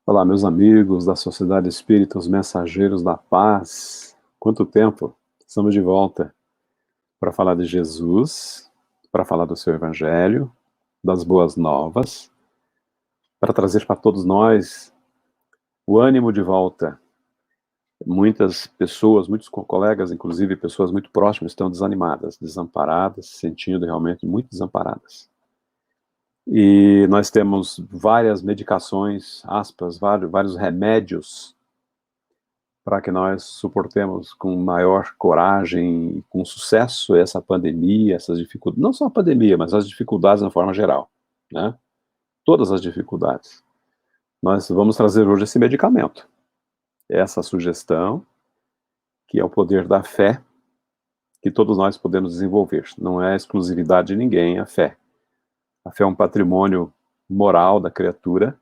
Olá, meus amigos da Sociedade Espírita, os Mensageiros da Paz. Quanto tempo? Estamos de volta para falar de Jesus, para falar do seu Evangelho, das boas novas, para trazer para todos nós o ânimo de volta. Muitas pessoas, muitos colegas, inclusive pessoas muito próximas, estão desanimadas, desamparadas, se sentindo realmente muito desamparadas. E nós temos várias medicações, aspas, vários remédios para que nós suportemos com maior coragem e com sucesso essa pandemia, essas dificuldades, não só a pandemia, mas as dificuldades na forma geral, né? Todas as dificuldades. Nós vamos trazer hoje esse medicamento, essa sugestão, que é o poder da fé, que todos nós podemos desenvolver. Não é exclusividade de ninguém a fé. A fé é um patrimônio moral da criatura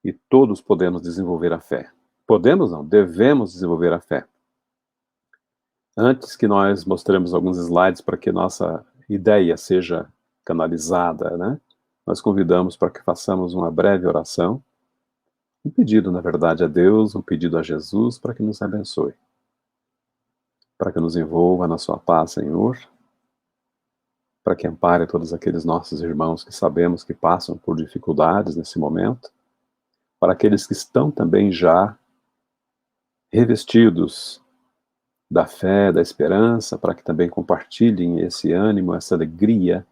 e todos podemos desenvolver a fé. Podemos não, devemos desenvolver a fé. Antes que nós mostremos alguns slides para que nossa ideia seja canalizada, né? Nós convidamos para que façamos uma breve oração, um pedido, na verdade, a Deus, um pedido a Jesus para que nos abençoe, para que nos envolva na sua paz, Senhor, para que ampare todos aqueles nossos irmãos que sabemos que passam por dificuldades nesse momento, para aqueles que estão também já revestidos da fé, da esperança, para que também compartilhem esse ânimo, essa alegria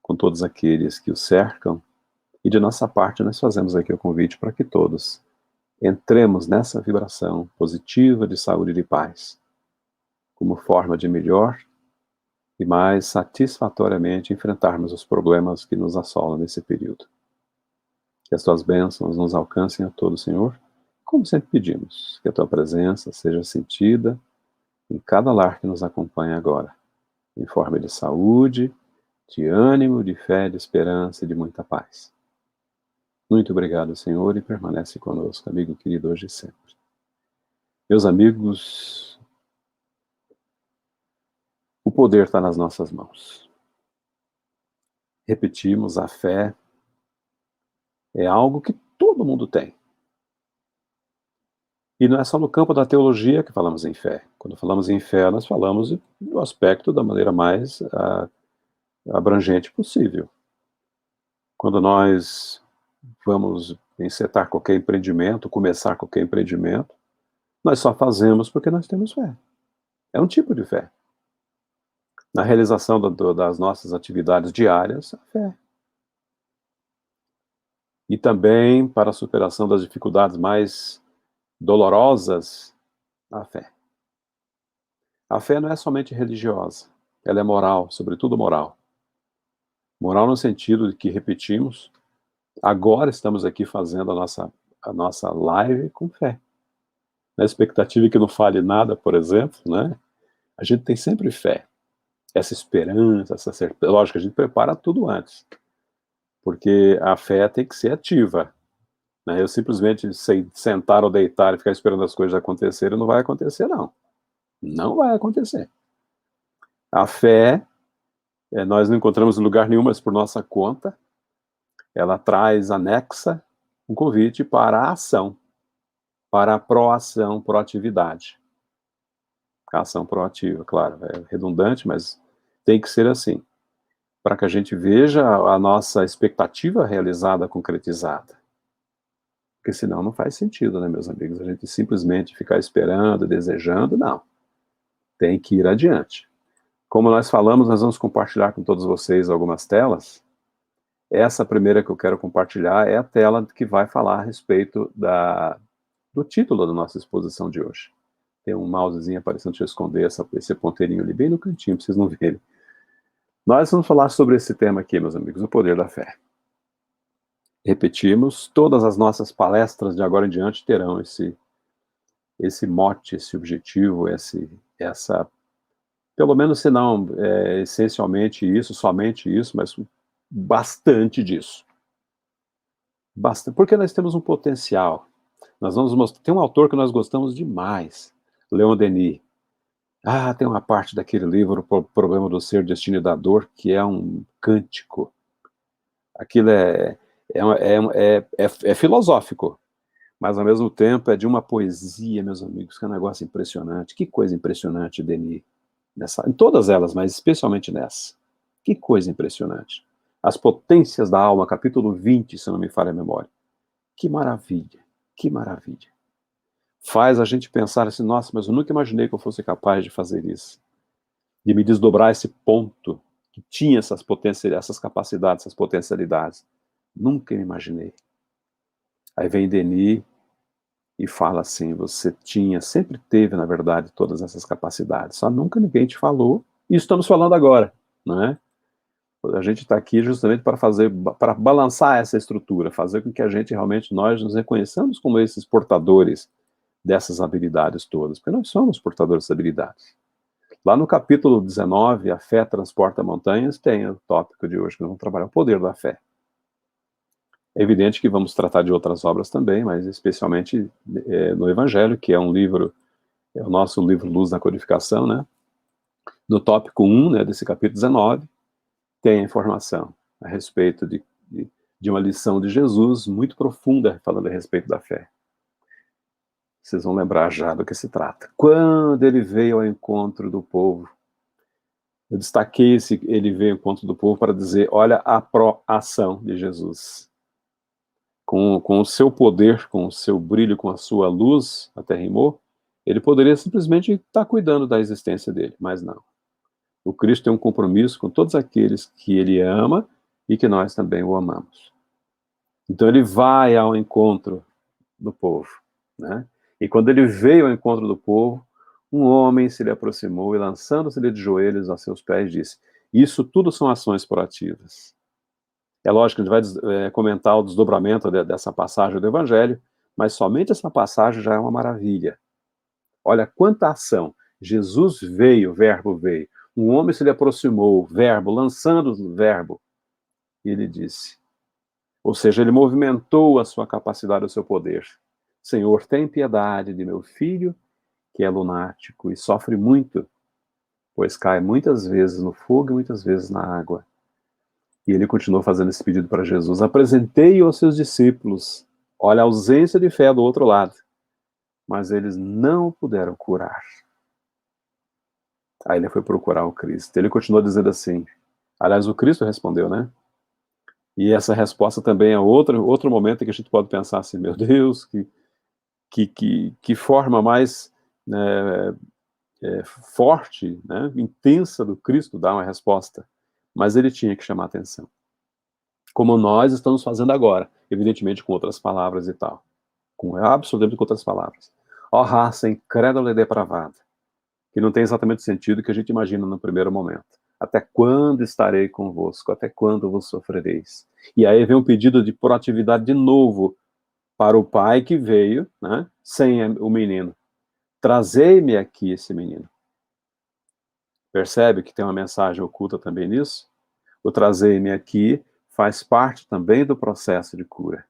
com todos aqueles que o cercam. E de nossa parte, nós fazemos aqui o convite para que todos entremos nessa vibração positiva de saúde e de paz, como forma de melhor e mais satisfatoriamente enfrentarmos os problemas que nos assolam nesse período. Que as tuas bênçãos nos alcancem a todos, Senhor, como sempre pedimos, que a tua presença seja sentida em cada lar que nos acompanha agora, em forma de saúde, de ânimo, de fé, de esperança e de muita paz. Muito obrigado, Senhor, e permanece conosco, amigo querido, hoje e sempre. Meus amigos, o poder está nas nossas mãos. Repetimos, a fé é algo que todo mundo tem. E não é só no campo da teologia que falamos em fé. Quando falamos em fé, nós falamos do aspecto da maneira mais abrangente possível. Quando nós vamos encetar qualquer empreendimento, começar qualquer empreendimento, nós só fazemos porque nós temos fé. É um tipo de fé. Na realização das nossas atividades diárias, a fé. E também para a superação das dificuldades mais dolorosas, a fé. A fé não é somente religiosa, ela é moral, sobretudo moral. Moral no sentido de que, repetimos, agora estamos aqui fazendo a nossa live com fé. Na expectativa que não fale nada, por exemplo, né? A gente tem sempre fé. Essa esperança, essa certeza. Lógico que a gente prepara tudo antes. Porque a fé tem que ser ativa. Né? Eu simplesmente sentar ou deitar e ficar esperando as coisas acontecerem, não vai acontecer, não. Não vai acontecer. A fé, nós não encontramos em lugar nenhum, mas por nossa conta, ela traz anexa um convite para a ação, para a proação, proatividade. A ação proativa, claro, é redundante, mas tem que ser assim, para que a gente veja a nossa expectativa realizada, concretizada. Porque senão não faz sentido, né, meus amigos? A gente simplesmente ficar esperando, desejando, não. Tem que ir adiante. Como nós falamos, nós vamos compartilhar com todos vocês algumas telas. Essa primeira que eu quero compartilhar é a tela que vai falar a respeito do título da nossa exposição de hoje. Tem um mousezinho aparecendo, deixa eu esconder esse ponteirinho ali bem no cantinho, para vocês não verem. Nós vamos falar sobre esse tema aqui, meus amigos, o poder da fé. Repetimos, todas as nossas palestras de agora em diante terão esse mote, esse objetivo, pelo menos se não essencialmente isso, somente isso, mas bastante disso. Bastante, porque nós temos um potencial. Nós vamos mostrar, tem um autor que nós gostamos demais, Leon Denis. Tem uma parte daquele livro, O Problema do Ser, Destino e da Dor, que é um cântico. Aquilo é filosófico. mas ao mesmo tempo é de uma poesia, meus amigos, que é um negócio impressionante. Que coisa impressionante, Denis, em todas elas, mas especialmente nessa. Que coisa impressionante. As Potências da Alma, capítulo 20, se não me falha a memória. Que maravilha, que maravilha. Faz a gente pensar assim, nossa, mas eu nunca imaginei que eu fosse capaz de fazer isso. De me desdobrar esse ponto que tinha essas potências, essas capacidades, essas potencialidades. Nunca me imaginei. Aí vem Denis e fala assim, você tinha, sempre teve, na verdade, todas essas capacidades, só nunca ninguém te falou, e estamos falando agora, não é? A gente está aqui justamente para balançar essa estrutura, fazer com que a gente realmente, nós nos reconheçamos como esses portadores dessas habilidades todas, porque nós somos portadores dessas habilidades. Lá no capítulo 19, A Fé Transporta Montanhas, tem o tópico de hoje, que nós vamos trabalhar o poder da fé. É evidente que vamos tratar de outras obras também, mas especialmente no Evangelho, que é um livro, é o nosso livro Luz da Codificação, né? No tópico 1, né, desse capítulo 19, tem a informação a respeito de uma lição de Jesus muito profunda, falando a respeito da fé. Vocês vão lembrar já do que se trata. Quando ele veio ao encontro do povo, eu destaquei ele veio ao encontro do povo para dizer, olha a proação de Jesus. Com o seu poder, com o seu brilho, com a sua luz, até rimou, ele poderia simplesmente estar cuidando da existência dele, mas não. O Cristo tem um compromisso com todos aqueles que ele ama e que nós também o amamos. Então ele vai ao encontro do povo, né? E quando ele veio ao encontro do povo, um homem se lhe aproximou e, lançando-se-lhe de joelhos a seus pés, disse: isso tudo são ações proativas. É lógico que a gente vai comentar o desdobramento dessa passagem do Evangelho, mas somente essa passagem já é uma maravilha. Olha quanta ação. Jesus veio, o verbo veio. Um homem se lhe aproximou, verbo, lançando o verbo, e ele disse. Ou seja, ele movimentou a sua capacidade, o seu poder. Senhor, tem piedade de meu filho, que é lunático e sofre muito, pois cai muitas vezes no fogo e muitas vezes na água. E ele continuou fazendo esse pedido para Jesus. Apresentei-o aos seus discípulos. Olha a ausência de fé do outro lado. Mas eles não o puderam curar. Aí ele foi procurar o Cristo. Ele continuou dizendo assim. Aliás, o Cristo respondeu, né? E essa resposta também é outro momento em que a gente pode pensar assim, meu Deus, que forma mais né, forte, né, intensa do Cristo dar uma resposta. Mas ele tinha que chamar a atenção. Como nós estamos fazendo agora, evidentemente com outras palavras e tal. Absolutamente com outras palavras. Ó raça incrédula e depravada, que não tem exatamente o sentido que a gente imagina no primeiro momento. Até quando estarei convosco? Até quando vos sofrereis? E aí vem um pedido de proatividade de novo para o pai que veio, né, sem o menino. Trazei-me aqui esse menino. Percebe que tem uma mensagem oculta também nisso? O trazei-me aqui faz parte também do processo de cura.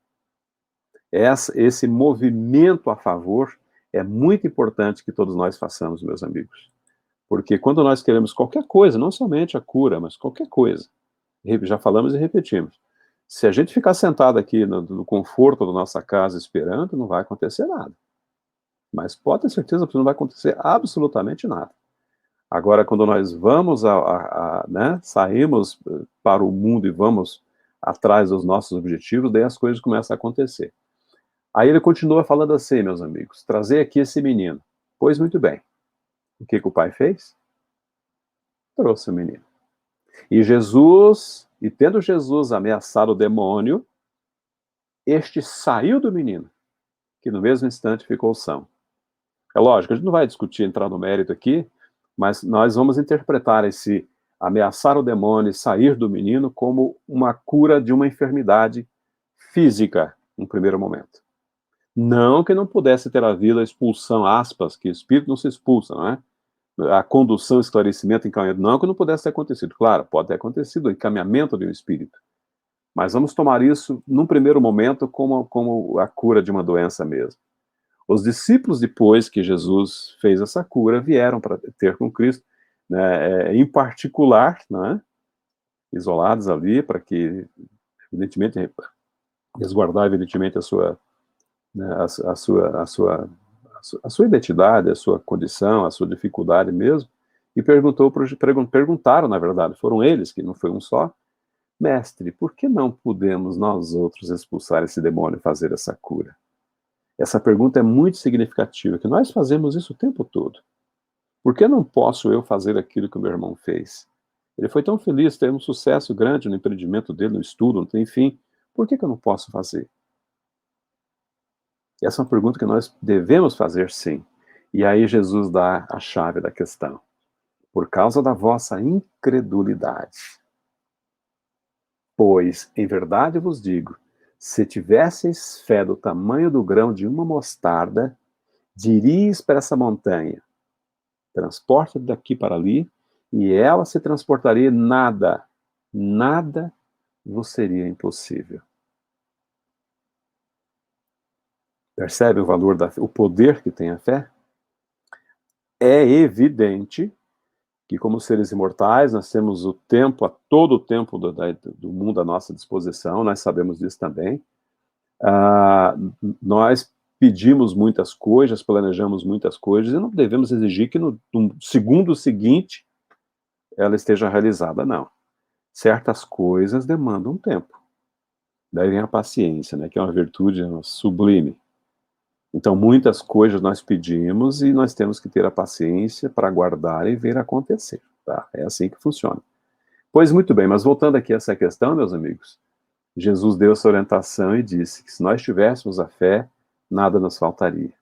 Esse movimento a favor é muito importante que todos nós façamos, meus amigos. Porque quando nós queremos qualquer coisa, não somente a cura, mas qualquer coisa, já falamos e repetimos, se a gente ficar sentado aqui no conforto da nossa casa esperando, não vai acontecer nada. Mas pode ter certeza que não vai acontecer absolutamente nada. Agora, quando nós vamos, né, saímos para o mundo e vamos atrás dos nossos objetivos, daí as coisas começam a acontecer. Aí ele continua falando assim, meus amigos, trazer aqui esse menino. Pois muito bem. O que o pai fez? Trouxe o menino. E tendo Jesus ameaçado o demônio, este saiu do menino, que no mesmo instante ficou são. É lógico, a gente não vai discutir, entrar no mérito aqui, mas nós vamos interpretar esse ameaçar o demônio e sair do menino como uma cura de uma enfermidade física, no primeiro momento. Não que não pudesse ter havido a expulsão, aspas, que o espírito não se expulsa, não é? A condução, esclarecimento, encaminhamento, não que não pudesse ter acontecido. Claro, pode ter acontecido o encaminhamento de um espírito. Mas vamos tomar isso, num primeiro momento, como a cura de uma doença mesmo. Os discípulos, depois que Jesus fez essa cura, vieram para ter com Cristo, né, em particular, né, isolados ali, para que, evidentemente, resguardar, evidentemente, a sua né, a sua identidade, a sua condição, a sua dificuldade mesmo, e perguntaram, na verdade, foram eles, que não foi um só: "Mestre, por que não podemos nós outros expulsar esse demônio e fazer essa cura?" Essa pergunta é muito significativa, que nós fazemos isso o tempo todo. Por que não posso eu fazer aquilo que o meu irmão fez? Ele foi tão feliz, teve um sucesso grande no empreendimento dele, no estudo, enfim. Por que eu não posso fazer? Essa é uma pergunta que nós devemos fazer, sim. E aí Jesus dá a chave da questão. Por causa da vossa incredulidade. Pois, em verdade vos digo, se tivesseis fé do tamanho do grão de uma mostarda, diríeis para essa montanha: transporta daqui para ali, e ela se transportaria, e nada vos seria impossível. Percebe o valor o poder que tem a fé? É evidente que, como seres imortais, nós temos todo o tempo do mundo à nossa disposição, nós sabemos disso também. Nós pedimos muitas coisas, planejamos muitas coisas, e não devemos exigir que no segundo seguinte ela esteja realizada, não. Certas coisas demandam tempo. Daí vem a paciência, né, que é uma virtude sublime. Então, muitas coisas nós pedimos e nós temos que ter a paciência para aguardar e ver acontecer, tá? É assim que funciona. Pois muito bem, mas voltando aqui a essa questão, meus amigos, Jesus deu essa orientação e disse que se nós tivéssemos a fé, nada nos faltaria.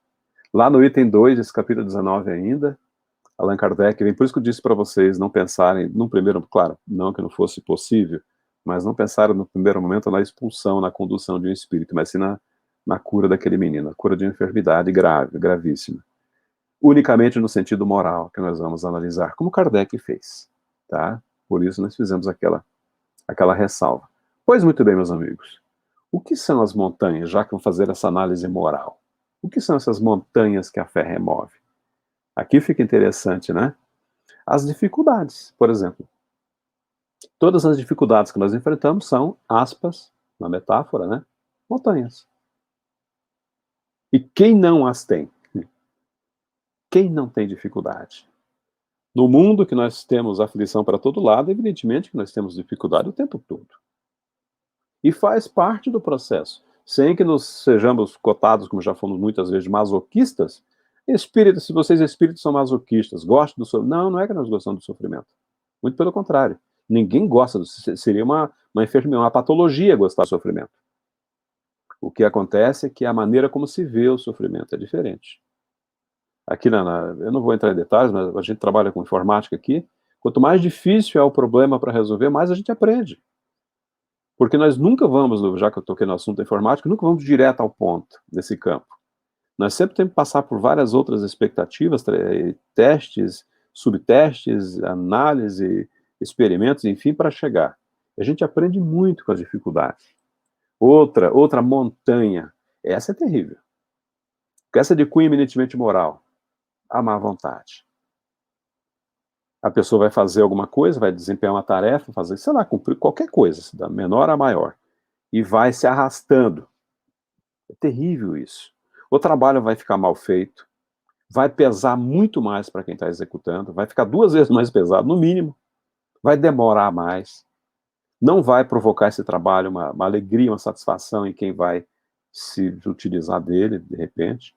Lá no item 2, desse capítulo 19 ainda, Allan Kardec vem, por isso que eu disse para vocês não pensarem, num primeiro, claro, não que não fosse possível, mas não pensarem no primeiro momento na expulsão, na condução de um espírito, mas sim na cura daquele menino, a cura de uma enfermidade grave, gravíssima. Unicamente no sentido moral, que nós vamos analisar, como Kardec fez, tá? Por isso nós fizemos aquela ressalva. Pois muito bem, meus amigos, o que são as montanhas, já que vamos fazer essa análise moral? O que são essas montanhas que a fé remove? Aqui fica interessante, né? As dificuldades, por exemplo. Todas as dificuldades que nós enfrentamos são, aspas, na metáfora, né? Montanhas. E quem não as tem? Quem não tem dificuldade? No mundo que nós temos aflição para todo lado, evidentemente que nós temos dificuldade o tempo todo. E faz parte do processo. Sem que nos sejamos cotados, como já fomos muitas vezes, masoquistas. Espíritos, se vocês espíritos são masoquistas, gostam do sofrimento. Não, não é que nós gostamos do sofrimento. Muito pelo contrário. Ninguém gosta, seria uma enfermidade, uma patologia gostar do sofrimento. O que acontece é que a maneira como se vê o sofrimento é diferente. Aqui eu não vou entrar em detalhes, mas a gente trabalha com informática aqui. Quanto mais difícil é o problema para resolver, mais a gente aprende. Porque nós nunca vamos, já que eu toquei no assunto da informática, nunca vamos direto ao ponto nesse campo. Nós sempre temos que passar por várias outras expectativas, testes, subtestes, análise, experimentos, enfim, para chegar. A gente aprende muito com as dificuldades. Outra montanha, essa é terrível. Porque essa é de cunho eminentemente moral, a má vontade. A pessoa vai fazer alguma coisa, vai desempenhar uma tarefa, fazer, sei lá, cumprir qualquer coisa, da menor a maior, e vai se arrastando. É terrível isso. O trabalho vai ficar mal feito, vai pesar muito mais para quem está executando, vai ficar 2 vezes mais pesado, no mínimo, vai demorar mais, não vai provocar esse trabalho uma alegria, uma satisfação em quem vai se utilizar dele, de repente.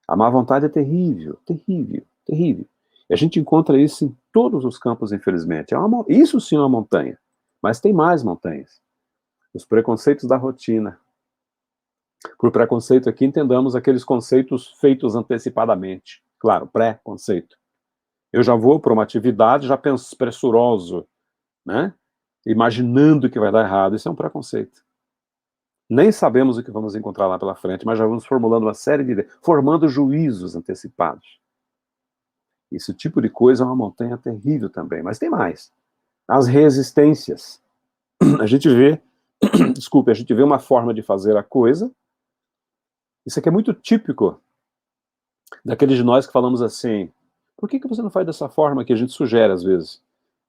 A má vontade é terrível, terrível, terrível. E a gente encontra isso em todos os campos, infelizmente. Isso sim é uma montanha, mas tem mais montanhas. Os preconceitos da rotina. Por preconceito aqui, entendamos aqueles conceitos feitos antecipadamente. Claro, pré-conceito. Eu já vou para uma atividade, já penso pressuroso, né? Imaginando que vai dar errado. Isso é um preconceito. Nem sabemos o que vamos encontrar lá pela frente, mas já vamos formulando uma série de ideias, formando juízos antecipados. Esse tipo de coisa é uma montanha terrível também, mas tem mais. As resistências. A gente vê, desculpe, a gente vê uma forma de fazer a coisa. Isso aqui é muito típico daqueles de nós que falamos assim: por que você não faz dessa forma que a gente sugere às vezes?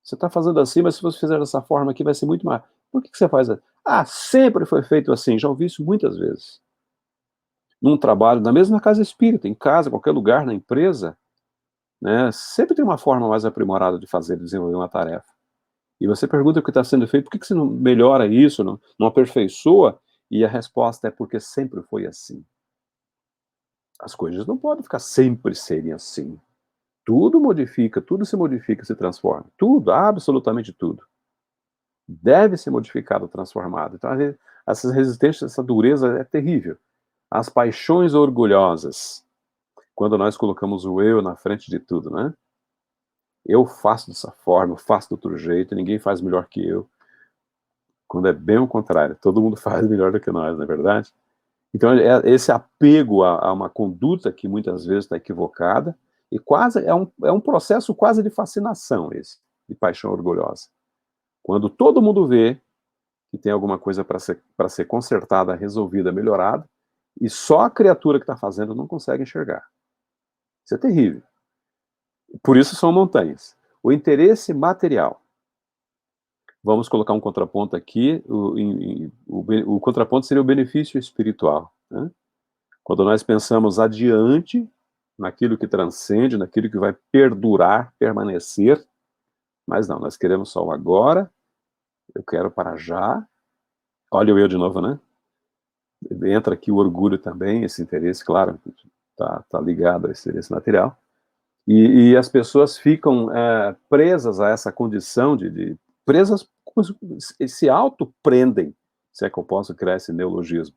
Você está fazendo assim, mas se você fizer dessa forma aqui vai ser muito mais. Por que você faz assim? Ah, sempre foi feito assim. Já ouvi isso muitas vezes. num trabalho, na mesma casa espírita, em casa, qualquer lugar, na empresa, né, sempre tem uma forma mais aprimorada de fazer, de desenvolver uma tarefa. E você pergunta o que está sendo feito, por que que você não melhora isso, não aperfeiçoa? E a resposta é porque sempre foi assim. As coisas não podem ficar sempre serem assim. Tudo modifica, tudo se modifica, se transforma. Tudo, absolutamente tudo. Deve ser modificado, transformado. Então, às vezes, essas resistências, essa dureza é terrível. As paixões orgulhosas, quando nós colocamos o eu na frente de tudo, né? Eu faço dessa forma, eu faço de outro jeito, ninguém faz melhor que eu. Quando é bem o contrário, todo mundo faz melhor do que nós, não é verdade? Então, esse apego a uma conduta que muitas vezes está equivocada, e quase é um processo quase de fascinação esse, de paixão orgulhosa. Quando todo mundo vê que tem alguma coisa para ser consertada, resolvida, melhorada, e só a criatura que está fazendo não consegue enxergar. Isso é terrível. Por isso são montanhas. O interesse material. Vamos colocar um contraponto aqui. O contraponto seria o benefício espiritual, né? Quando nós pensamos adiante, naquilo que transcende, naquilo que vai perdurar, permanecer, mas não, nós queremos só o agora, eu quero para já. Olha o eu de novo, né? Entra aqui o orgulho também, esse interesse, claro, tá ligado a esse interesse material. E as pessoas ficam presas a essa condição presas, se auto-prendem, se é que eu posso criar esse neologismo.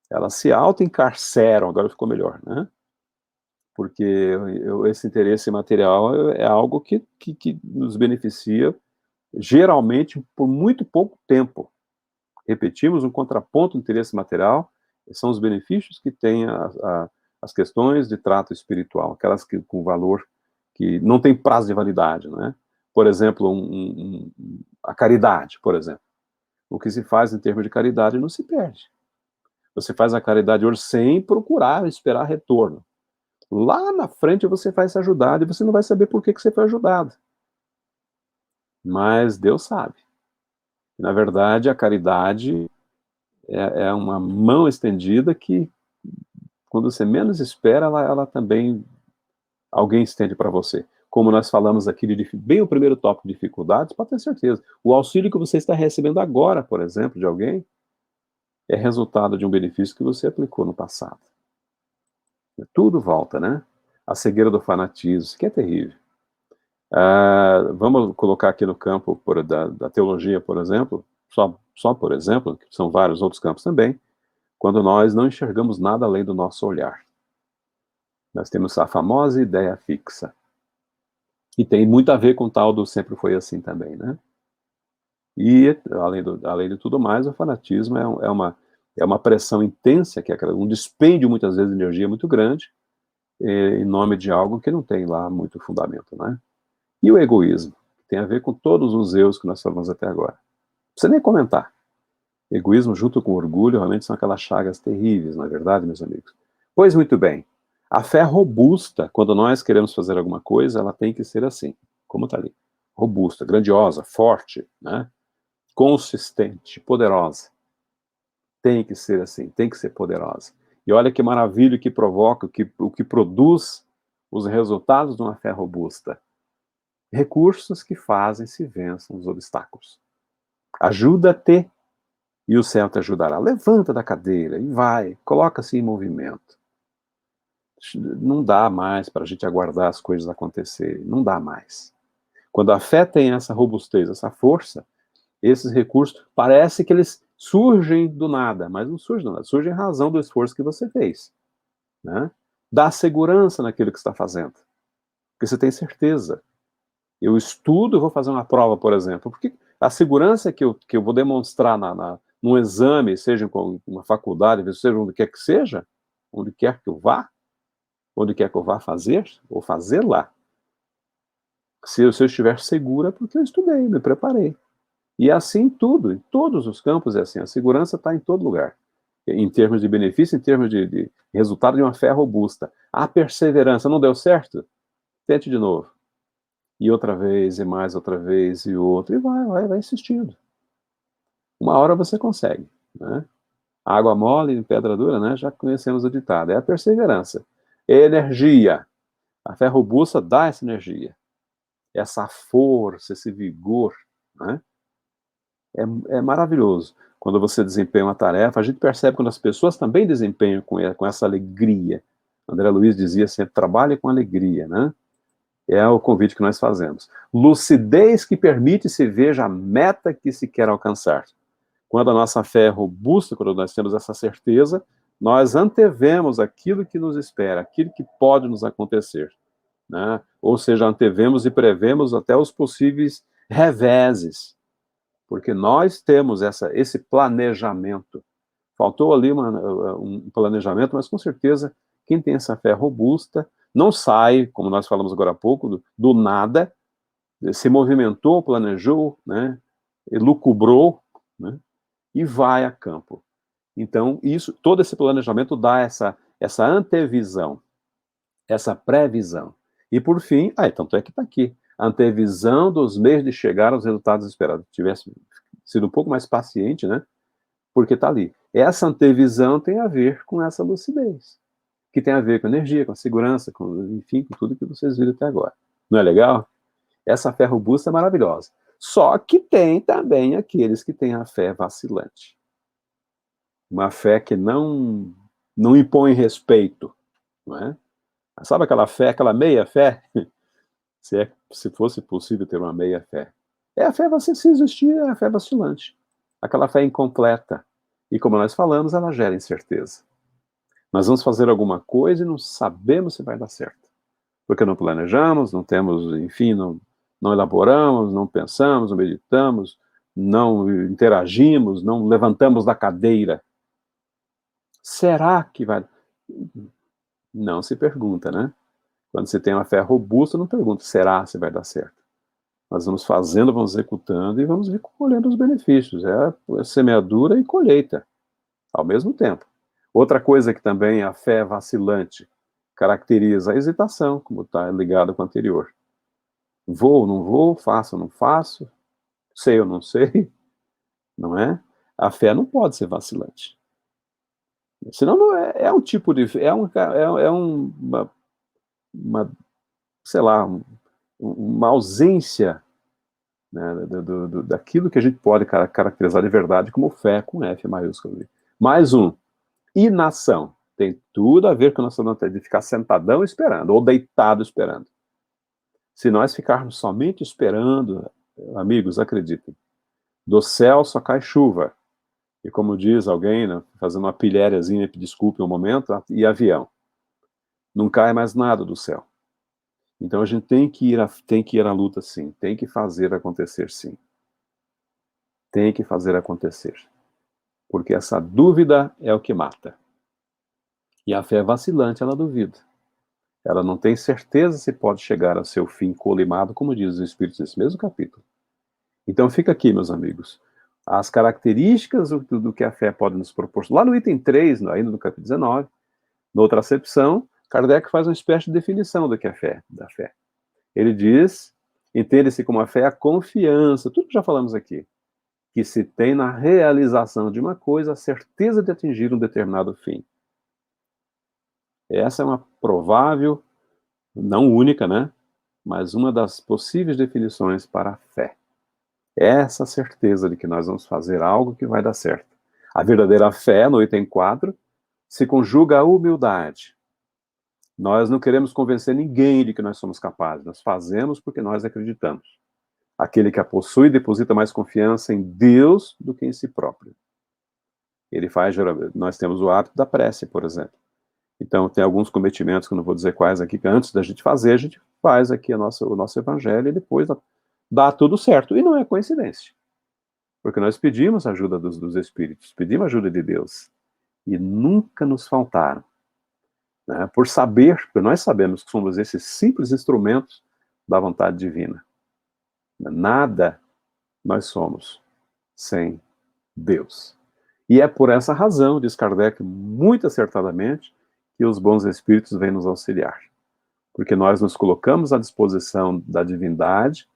Elas se auto-encarceram, agora ficou melhor, né? Porque esse interesse material é algo que nos beneficia, geralmente, por muito pouco tempo. Repetimos, um contraponto do interesse material são os benefícios que têm as questões de trato espiritual, aquelas com valor que não tem prazo de validade, né? Por exemplo, a caridade, por exemplo. O que se faz em termos de caridade não se perde. Você faz a caridade hoje sem procurar, esperar retorno. Lá na frente você vai ser ajudado e você não vai saber por que você foi ajudado. Mas Deus sabe. Na verdade, a caridade é uma mão estendida que, quando você menos espera, ela também, alguém estende para você. Como nós falamos aqui, bem o primeiro tópico, dificuldades, pode ter certeza. O auxílio que você está recebendo agora, por exemplo, de alguém, é resultado de um benefício que você aplicou no passado. Tudo volta, né? A cegueira do fanatismo, isso que é terrível. Vamos colocar aqui no campo da teologia, por exemplo, só por exemplo, que são vários outros campos também, quando nós não enxergamos nada além do nosso olhar. Nós temos a famosa ideia fixa. E tem muito a ver com o tal do sempre foi assim também, né? E, além de tudo mais, o fanatismo é uma pressão intensa, que é um dispêndio, muitas vezes, de energia muito grande, em nome de algo que não tem lá muito fundamento, né? E o egoísmo, que tem a ver com todos os eus que nós falamos até agora. Não precisa nem comentar. Egoísmo junto com orgulho realmente são aquelas chagas terríveis, não é verdade, meus amigos? Pois muito bem. A fé robusta, quando nós queremos fazer alguma coisa, ela tem que ser assim, como está ali. Robusta, grandiosa, forte, né? Consistente, poderosa. Tem que ser assim, tem que ser poderosa. E olha que maravilha que provoca, o que produz os resultados de uma fé robusta. Recursos que fazem se vençam os obstáculos. Ajuda-te e o céu te ajudará. Levanta da cadeira e vai, coloca-se em movimento. Não dá mais para a gente aguardar as coisas acontecerem, não dá mais. Quando a fé tem essa robustez, essa força, esses recursos, parece que eles surgem do nada, mas não surgem do nada, surgem em razão do esforço que você fez, né? Dá segurança naquilo que está fazendo, porque você tem certeza. Eu estudo, eu vou fazer uma prova, por exemplo, porque a segurança que eu vou demonstrar num exame, seja com uma faculdade, seja onde quer que eu vá, onde quer que eu vá fazer, ou fazer lá. Se eu estiver seguro, é porque eu estudei, me preparei. E é assim em tudo, em todos os campos é assim. A segurança está em todo lugar. Em termos de benefício, em termos de resultado de uma fé robusta. A perseverança não deu certo? Tente de novo. E outra vez, e mais outra vez, e outra, e vai insistindo. Uma hora você consegue, né? Água mole em pedra dura, né? Já conhecemos o ditado. É a perseverança. Energia. A fé robusta dá essa energia, essa força, esse vigor, né? É maravilhoso. Quando você desempenha uma tarefa, a gente percebe quando as pessoas também desempenham com essa alegria. André Luiz dizia sempre, trabalhe com alegria, né? É o convite que nós fazemos. Lucidez que permite se veja a meta que se quer alcançar. Quando a nossa fé é robusta, quando nós temos essa certeza, nós antevemos aquilo que nos espera, aquilo que pode nos acontecer, né? Ou seja, antevemos e prevemos até os possíveis reveses, porque nós temos esse planejamento. Faltou ali um planejamento, mas com certeza quem tem essa fé robusta não sai, como nós falamos agora há pouco, do nada, se movimentou, planejou, né, elucubrou, né, e vai a campo. Então, todo esse planejamento dá essa antevisão, essa previsão. E por fim, tanto é que está aqui, a antevisão dos meios de chegar aos resultados esperados. Tivesse sido um pouco mais paciente, né? Porque está ali. Essa antevisão tem a ver com essa lucidez, que tem a ver com energia, com a segurança, enfim, com tudo que vocês viram até agora. Não é legal? Essa fé robusta é maravilhosa. Só que tem também aqueles que têm a fé vacilante. Uma fé que não impõe respeito, não é? Sabe aquela fé, aquela meia fé? Se fosse possível ter uma meia fé. É a fé, se existir, é a fé vacilante. Aquela fé incompleta. E como nós falamos, ela gera incerteza. Nós vamos fazer alguma coisa e não sabemos se vai dar certo. Porque não planejamos, não temos, enfim, não elaboramos, não pensamos, não meditamos, não interagimos, não levantamos da cadeira. Será que vai... Não se pergunta, né? Quando você tem uma fé robusta, não pergunta, será se vai dar certo? Nós vamos fazendo, vamos executando e vamos colhendo os benefícios. É semeadura e colheita, ao mesmo tempo. Outra coisa que também a fé vacilante caracteriza a hesitação, como está ligado com o anterior. Vou ou não vou, faço ou não faço, sei ou não sei, não é? A fé não pode ser vacilante. Senão não é um tipo de... uma sei lá, uma ausência, né, daquilo que a gente pode caracterizar de verdade como fé com F maiúsculo. Mais inação. Tem tudo a ver com a nossa vontade de ficar sentadão esperando, ou deitado esperando. Se nós ficarmos somente esperando, amigos, acreditem, do céu só cai chuva. E como diz alguém, né, fazendo uma pilhériazinha, desculpe um momento, e avião. Não cai mais nada do céu. Então a gente tem que ir à luta, sim. Tem que fazer acontecer, sim. Tem que fazer acontecer. Porque essa dúvida é o que mata. E a fé vacilante, ela duvida. Ela não tem certeza se pode chegar ao seu fim colimado, como diz o Espírito nesse mesmo capítulo. Então fica aqui, meus amigos, as características do que a fé pode nos proporcionar. Lá no item 3, ainda no capítulo 19, na outra acepção, Kardec faz uma espécie de definição do que é fé, da fé. Ele diz, entende-se como a fé a confiança, tudo que já falamos aqui, que se tem na realização de uma coisa a certeza de atingir um determinado fim. Essa é uma provável, não única, né? Mas uma das possíveis definições para a fé. Essa certeza de que nós vamos fazer algo que vai dar certo. A verdadeira fé, no item 4, se conjuga à humildade. Nós não queremos convencer ninguém de que nós somos capazes, nós fazemos porque nós acreditamos. Aquele que a possui deposita mais confiança em Deus do que em si próprio. Nós temos o hábito da prece, por exemplo. Então, tem alguns cometimentos, que eu não vou dizer quais aqui, que antes da gente fazer, a gente faz aqui o nosso evangelho e depois dá tudo certo. E não é coincidência. Porque nós pedimos ajuda dos Espíritos, pedimos ajuda de Deus. E nunca nos faltaram. Né? Porque nós sabemos que somos esses simples instrumentos da vontade divina. Nada nós somos sem Deus. E é por essa razão, diz Kardec muito acertadamente, que os bons espíritos vêm nos auxiliar. Porque nós nos colocamos à disposição da divindade,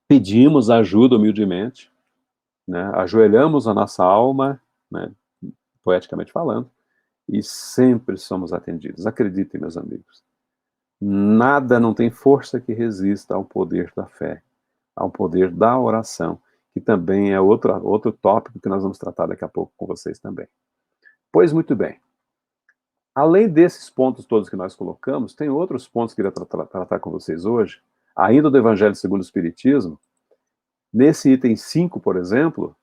pedimos ajuda humildemente, né, ajoelhamos a nossa alma, né, poeticamente falando, e sempre somos atendidos. Acreditem, meus amigos. Nada não tem força que resista ao poder da fé, ao poder da oração, que também é outro tópico que nós vamos tratar daqui a pouco com vocês também. Pois muito bem. Além desses pontos todos que nós colocamos, tem outros pontos que eu queria tratar com vocês hoje, ainda do Evangelho segundo o Espiritismo. Nesse item 5, por exemplo,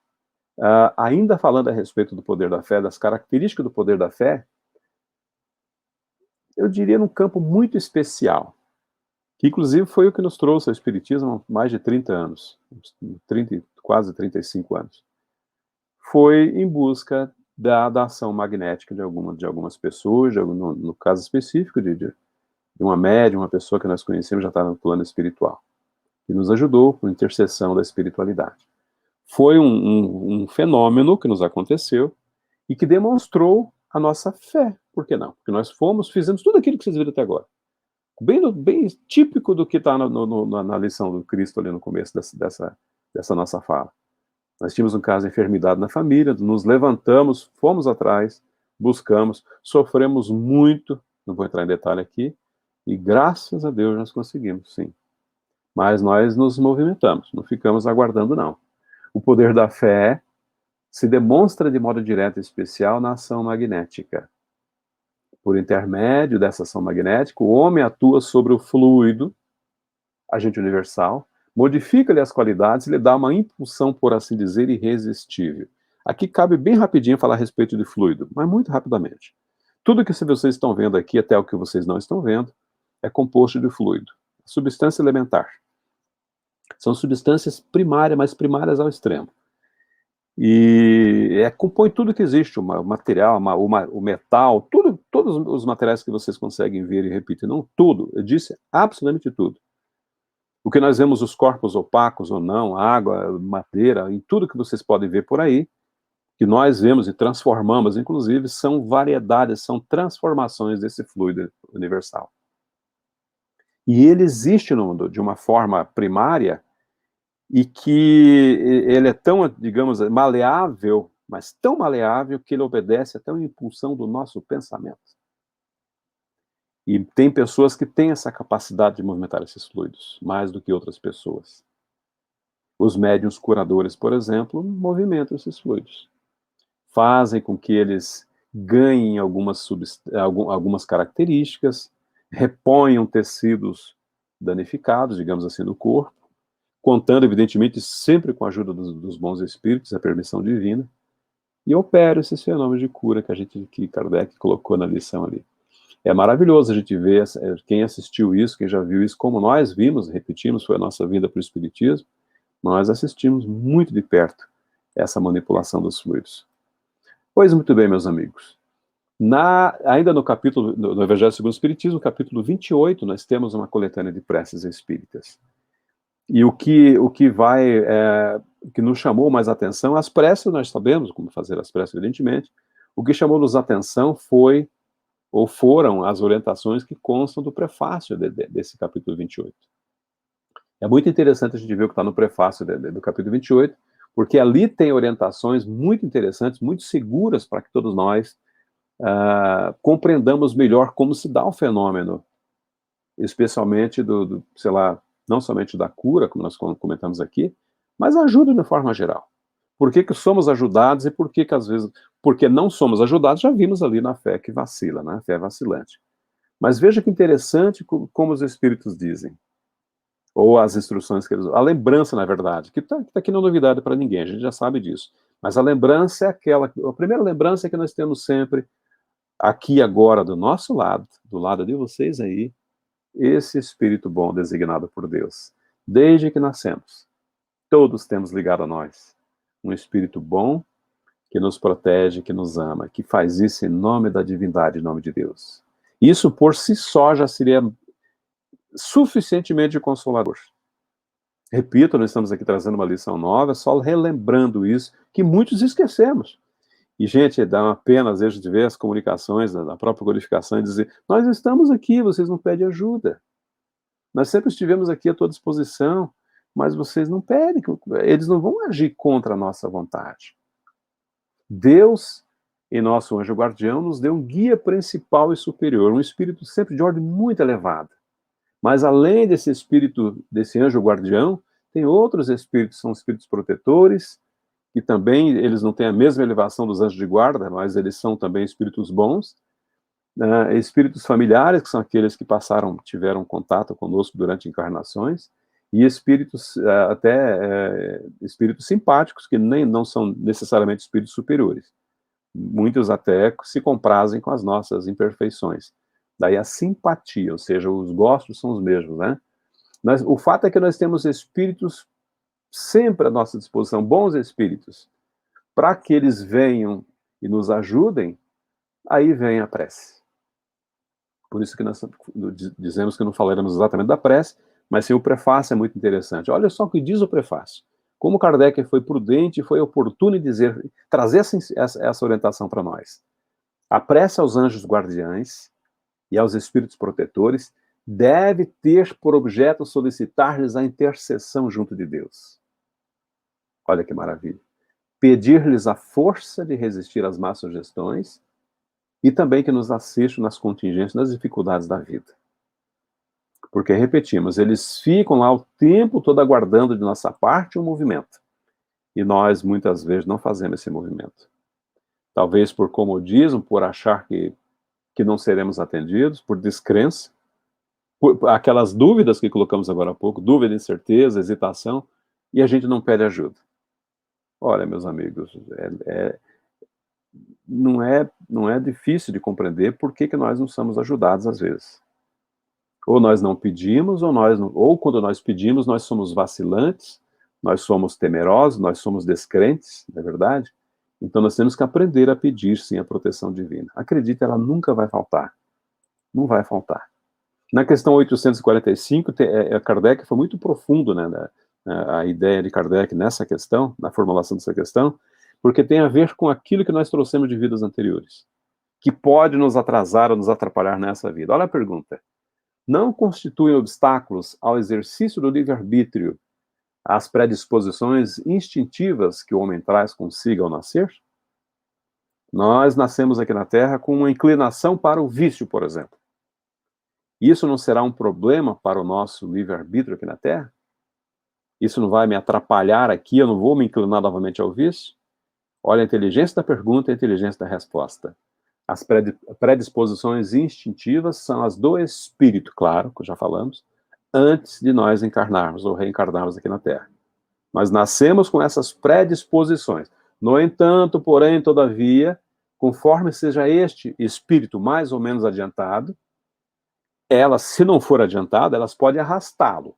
ainda falando a respeito do poder da fé, das características do poder da fé, eu diria num campo muito especial, que inclusive foi o que nos trouxe ao Espiritismo há mais de 30 anos, 30, quase 35 anos. Foi em busca da ação magnética de algumas pessoas, no caso específico de uma médium, uma pessoa que nós conhecemos, já estava no plano espiritual, que nos ajudou por intercessão da espiritualidade. Foi um fenômeno que nos aconteceu e que demonstrou a nossa fé. Por que não? Porque nós fizemos tudo aquilo que vocês viram até agora. Bem típico do que está na lição do Cristo ali no começo dessa nossa fala. Nós tínhamos um caso de enfermidade na família, nos levantamos, fomos atrás, buscamos, sofremos muito, não vou entrar em detalhe aqui, e graças a Deus nós conseguimos, sim. Mas nós nos movimentamos, não ficamos aguardando, não. O poder da fé se demonstra de modo direto e especial na ação magnética. Por intermédio dessa ação magnética, o homem atua sobre o fluido, agente universal, modifica-lhe as qualidades e lhe dá uma impulsão, por assim dizer, irresistível. Aqui cabe bem rapidinho falar a respeito de fluido, mas muito rapidamente. Tudo que vocês estão vendo aqui, até o que vocês não estão vendo, é composto de fluido. Substância elementar. São substâncias primárias, mas primárias ao extremo. E compõe tudo que existe, o material, o metal, todos os materiais que vocês conseguem ver e repetir. Não tudo, eu disse absolutamente tudo. O que nós vemos, os corpos opacos ou não, água, madeira, em tudo que vocês podem ver por aí, que nós vemos e transformamos, inclusive, são variedades, são transformações desse fluido universal. E ele existe no mundo de uma forma primária e que ele é tão, digamos, maleável, mas tão maleável que ele obedece até uma impulsão do nosso pensamento. E tem pessoas que têm essa capacidade de movimentar esses fluidos, mais do que outras pessoas. Os médiuns curadores, por exemplo, movimentam esses fluidos. Fazem com que eles ganhem algumas características, reponham tecidos danificados, digamos assim, do corpo, contando, evidentemente, sempre com a ajuda dos bons espíritos, a permissão divina, e operam esses fenômenos de cura que Kardec colocou na lição ali. É maravilhoso a gente ver, quem assistiu isso, quem já viu isso, como nós vimos, repetimos, foi a nossa vinda para o Espiritismo, nós assistimos muito de perto essa manipulação dos fluidos. Pois muito bem, meus amigos. Ainda no capítulo, no Evangelho segundo o Espiritismo, capítulo 28, nós temos uma coletânea de preces espíritas. E o que nos chamou mais atenção, as preces, nós sabemos como fazer as preces, evidentemente. O que chamou-nos atenção foram as orientações que constam do prefácio desse capítulo 28. É muito interessante a gente ver o que está no prefácio do capítulo 28, porque ali tem orientações muito interessantes, muito seguras para que todos nós compreendamos melhor como se dá o fenômeno, especialmente sei lá, não somente da cura, como nós comentamos aqui, mas a ajuda de forma geral. Por que somos ajudados e por que às vezes, porque não somos ajudados, já vimos ali na fé que vacila, né? A fé vacilante. Mas veja que interessante como os espíritos dizem, ou as instruções que eles... A lembrança, na verdade, que tá aqui não é novidade para ninguém, a gente já sabe disso. Mas a lembrança é a primeira lembrança é que nós temos sempre, aqui agora, do nosso lado, do lado de vocês aí, esse Espírito bom designado por Deus. Desde que nascemos, todos temos ligado a nós um Espírito bom que nos protege, que nos ama, que faz isso em nome da divindade, em nome de Deus. Isso por si só já seria suficientemente consolador. Repito, nós estamos aqui trazendo uma lição nova, só relembrando isso, que muitos esquecemos. E, gente, dá uma pena, às vezes, de ver as comunicações da própria codificação e dizer, nós estamos aqui, vocês não pedem ajuda. Nós sempre estivemos aqui à tua disposição, mas vocês não pedem, eles não vão agir contra a nossa vontade. Deus e nosso anjo guardião nos deu um guia principal e superior, um espírito sempre de ordem muito elevada. Mas além desse espírito, desse anjo guardião, tem outros espíritos, são espíritos protetores, que também eles não têm a mesma elevação dos anjos de guarda, mas eles são também espíritos bons, né? Espíritos familiares, que são aqueles que tiveram contato conosco durante encarnações, e espíritos espíritos simpáticos, que nem não são necessariamente espíritos superiores. Muitos até se comprazem com as nossas imperfeições. Daí a simpatia, ou seja, os gostos são os mesmos, né? Mas o fato é que nós temos espíritos sempre à nossa disposição, bons espíritos, para que eles venham e nos ajudem, aí vem a prece. Por isso que nós dizemos que não falaremos exatamente da prece, mas sim o prefácio é muito interessante. Olha só o que diz o prefácio. Como Kardec foi prudente e foi oportuno em trazer essa orientação para nós. A prece aos anjos guardiães e aos espíritos protetores deve ter por objeto solicitar-lhes a intercessão junto de Deus. Olha que maravilha. Pedir-lhes a força de resistir às más sugestões e também que nos assistam nas contingências, nas dificuldades da vida. Porque, repetimos, eles ficam lá o tempo todo aguardando de nossa parte um movimento. E nós, muitas vezes, não fazemos esse movimento. Talvez por comodismo, por achar que não seremos atendidos, por descrença, por aquelas dúvidas que colocamos agora há pouco, dúvida, incerteza, hesitação, e a gente não pede ajuda. Olha, meus amigos, não é difícil de compreender por que nós não somos ajudados às vezes. Ou nós não pedimos, ou quando nós pedimos, nós somos vacilantes, nós somos temerosos, nós somos descrentes, não é verdade? Então nós temos que aprender a pedir, sim, a proteção divina. Acredite, ela nunca vai faltar. Não vai faltar. Na questão 845, Kardec foi muito profundo, né, a ideia de Kardec nessa questão, na formulação dessa questão, porque tem a ver com aquilo que nós trouxemos de vidas anteriores, que pode nos atrasar ou nos atrapalhar nessa vida. Olha a pergunta. Não constituem obstáculos ao exercício do livre-arbítrio as predisposições instintivas que o homem traz consigo ao nascer? Nós nascemos aqui na Terra com uma inclinação para o vício, por exemplo. Isso não será um problema para o nosso livre-arbítrio aqui na Terra? Isso não vai me atrapalhar aqui, eu não vou me inclinar novamente ao vício? Olha a inteligência da pergunta e a inteligência da resposta. As predisposições instintivas são as do espírito, claro, que já falamos, antes de nós encarnarmos ou reencarnarmos aqui na Terra. Nós nascemos com essas predisposições. No entanto, porém, todavia, conforme seja este espírito mais ou menos adiantado, elas, se não for adiantado, elas podem arrastá-lo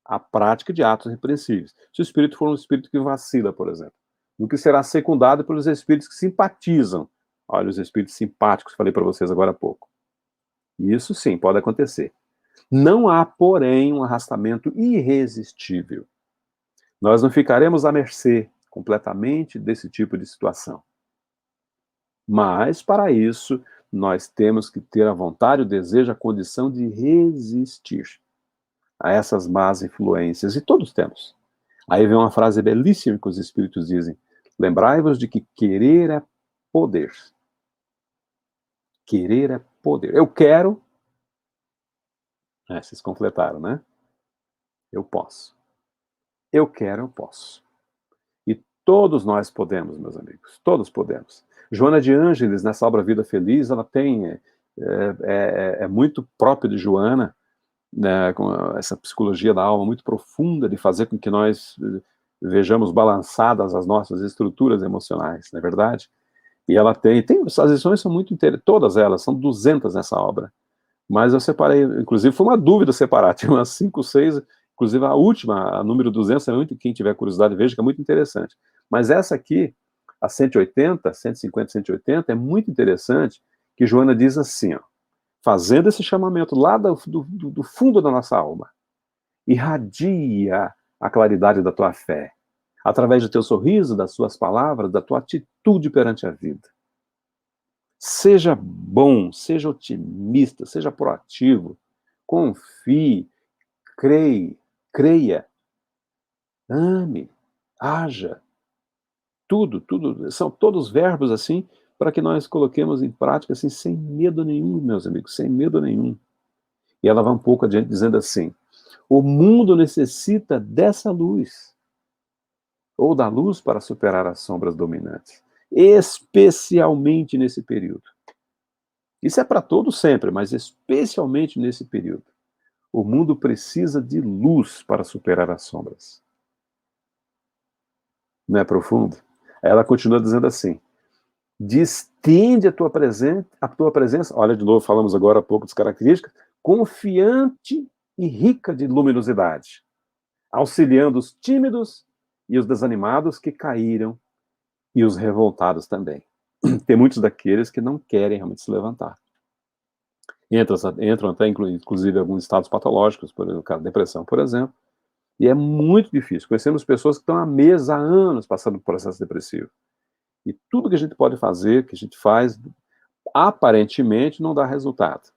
à prática de atos repreensíveis. Se o espírito for um espírito que vacila, por exemplo, no que será secundado pelos espíritos que simpatizam. Olha, os espíritos simpáticos que falei para vocês agora há pouco. Isso sim, pode acontecer. Não há, porém, um arrastamento irresistível. Nós não ficaremos à mercê completamente desse tipo de situação. Mas, para isso, nós temos que ter a vontade, o desejo, a condição de resistir a essas más influências, e todos temos. Aí vem uma frase belíssima que os espíritos dizem: lembrai-vos de que querer é poder. Querer é poder. Eu quero. Vocês completaram, né? Eu posso. Eu quero, eu posso. E todos nós podemos, meus amigos. Todos podemos. Joana de Ângeles, nessa obra Vida Feliz, ela tem. É muito próprio de Joana, né, com essa psicologia da alma muito profunda de fazer com que nós vejamos balançadas as nossas estruturas emocionais, não é verdade? E ela as lições são muito interessantes, todas elas, são 200 nessa obra. Mas eu separei, inclusive foi uma dúvida separar, tinha umas 5, 6, inclusive a última, a número 200, é muito, quem tiver curiosidade veja que é muito interessante. Mas essa aqui, a 180, 150, 180, é muito interessante, que Joana diz assim, ó, fazendo esse chamamento lá do fundo da nossa alma, irradia a claridade da tua fé, através do teu sorriso, das suas palavras, da tua atitude perante a vida. Seja bom, seja otimista, seja proativo, confie, creia, ame, haja. Tudo, são todos verbos assim para que nós coloquemos em prática, assim, sem medo nenhum, meus amigos, sem medo nenhum. E ela vai um pouco adiante dizendo assim: o mundo necessita dessa luz, ou da luz para superar as sombras dominantes, especialmente nesse período. Isso é para todos sempre, mas especialmente nesse período. O mundo precisa de luz para superar as sombras. Não é profundo? Ela continua dizendo assim: distende a tua presença, olha de novo, falamos agora há pouco das características, confiante e rica de luminosidade, auxiliando os tímidos e os desanimados que caíram e os revoltados também. Tem muitos daqueles que não querem realmente se levantar. Entram até, inclusive, alguns estados patológicos, por exemplo, depressão, por exemplo, e é muito difícil. Conhecemos pessoas que estão há meses, há anos, passando por processo depressivo. E tudo que a gente pode fazer, que a gente faz, aparentemente não dá resultado.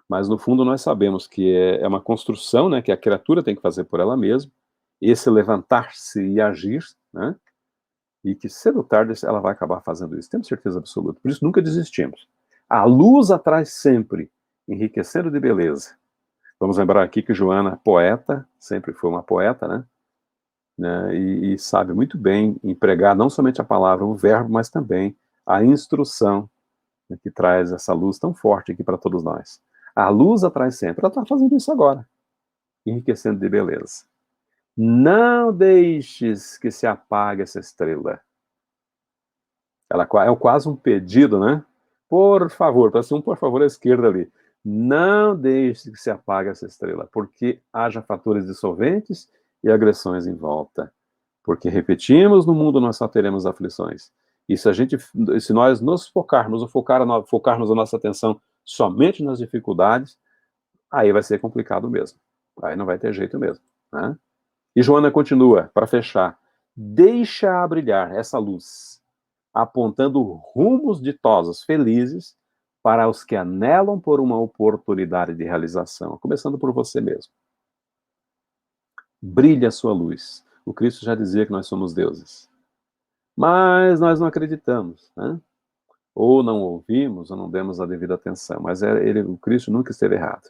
Mas, no fundo, nós sabemos que é uma construção, né, que a criatura tem que fazer por ela mesma, esse levantar-se e agir, né, e que cedo ou tarde ela vai acabar fazendo isso. Temos certeza absoluta. Por isso, nunca desistimos. A luz atrai sempre, enriquecendo de beleza. Vamos lembrar aqui que Joana, poeta, sempre foi uma poeta, né, e sabe muito bem empregar não somente a palavra, o verbo, mas também a instrução, né, que traz essa luz tão forte aqui para todos nós. A luz atrai sempre. Ela está fazendo isso agora, enriquecendo de beleza. Não deixes que se apague essa estrela. Ela é quase um pedido, né? Por favor, parece um por favor à esquerda ali. Não deixe que se apague essa estrela, porque haja fatores dissolventes e agressões em volta. Porque repetimos, no mundo nós só teremos aflições. E se nós nos focarmos, ou focarmos a nossa atenção somente nas dificuldades, aí vai ser complicado mesmo. Aí não vai ter jeito mesmo, né? E Joana continua, para fechar: deixa brilhar essa luz, apontando rumos ditosos, felizes, para os que anelam por uma oportunidade de realização, começando por você mesmo. Brilhe a sua luz. O Cristo já dizia que nós somos deuses. Mas nós não acreditamos, né? Ou não ouvimos, ou não demos a devida atenção. Mas o Cristo nunca esteve errado.